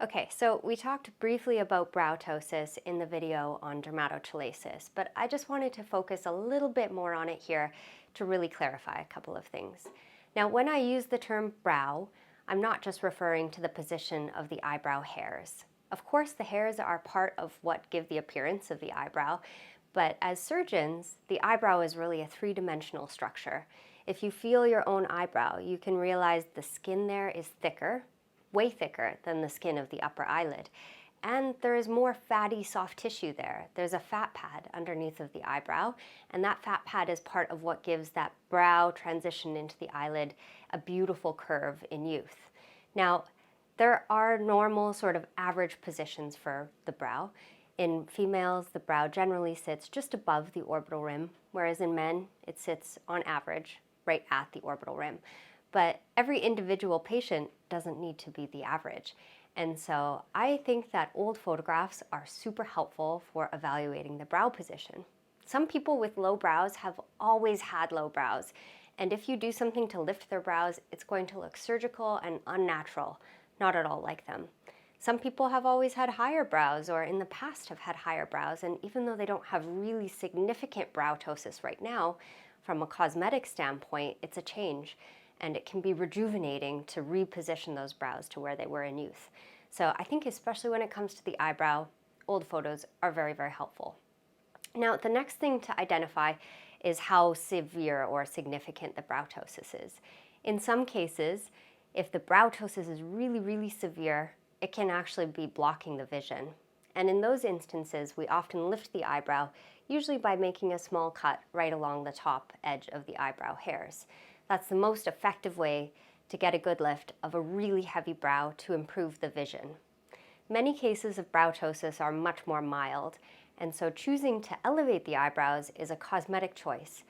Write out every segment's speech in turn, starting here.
Okay, so we talked briefly about brow ptosis in the video on dermatochalasis, but I just wanted to focus a little bit more on it here to really clarify a couple of things. Now, when I use the term brow, I'm not just referring to the position of the eyebrow hairs. Of course, the hairs are part of what give the appearance of the eyebrow, but as surgeons, the eyebrow is really a three-dimensional structure. If you feel your own eyebrow, you can realize the skin there is thicker, way thicker than the skin of the upper eyelid. And there is more fatty soft tissue there. There's a fat pad underneath of the eyebrow, and that fat pad is part of what gives that brow transition into the eyelid a beautiful curve in youth. Now, there are normal sort of average positions for the brow. In females, the brow generally sits just above the orbital rim, whereas in men, it sits on average right at the orbital rim. But every individual patient doesn't need to be the average. And so I think that old photographs are super helpful for evaluating the brow position. Some people with low brows have always had low brows. And if you do something to lift their brows, it's going to look surgical and unnatural, not at all like them. Some people have always had higher brows or in the past have had higher brows, and even though they don't have really significant brow ptosis right now, from a cosmetic standpoint, it's a change. And it can be rejuvenating to reposition those brows to where they were in youth. So I think especially when it comes to the eyebrow, old photos are very, very helpful. Now, the next thing to identify is how severe or significant the brow ptosis is. In some cases, if the brow ptosis is really, really severe, it can actually be blocking the vision. And in those instances, we often lift the eyebrow, usually by making a small cut right along the top edge of the eyebrow hairs. That's the most effective way to get a good lift of a really heavy brow to improve the vision. Many cases of brow ptosis are much more mild, and so choosing to elevate the eyebrows is a cosmetic choice.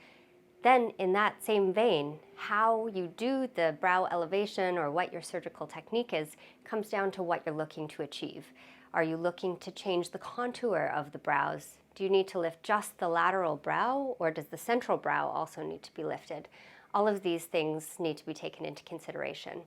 Then, in that same vein, how you do the brow elevation or what your surgical technique is comes down to what you're looking to achieve. Are you looking to change the contour of the brows? Do you need to lift just the lateral brow, or does the central brow also need to be lifted? All of these things need to be taken into consideration.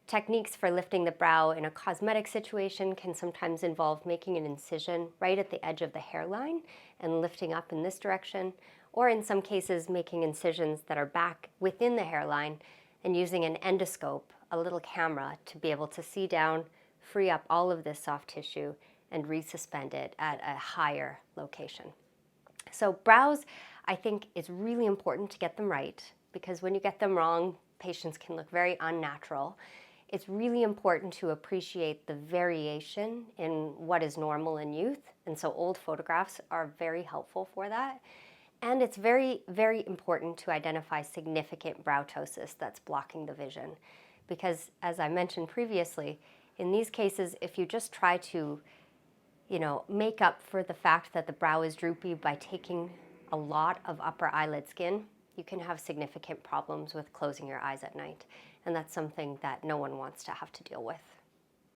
Techniques for lifting the brow in a cosmetic situation can sometimes involve making an incision right at the edge of the hairline and lifting up in this direction, or in some cases making incisions that are back within the hairline and using an endoscope, a little camera, to be able to see down, free up all of this soft tissue, and resuspend it at a higher location. So brows, I think it's really important to get them right, because when you get them wrong, patients can look very unnatural. It's really important to appreciate the variation in what is normal in youth, and so old photographs are very helpful for that. And it's very, very important to identify significant brow ptosis that's blocking the vision, because as I mentioned previously, in these cases, if you just try to, make up for the fact that the brow is droopy by taking a lot of upper eyelid skin, you can have significant problems with closing your eyes at night. And that's something that no one wants to have to deal with.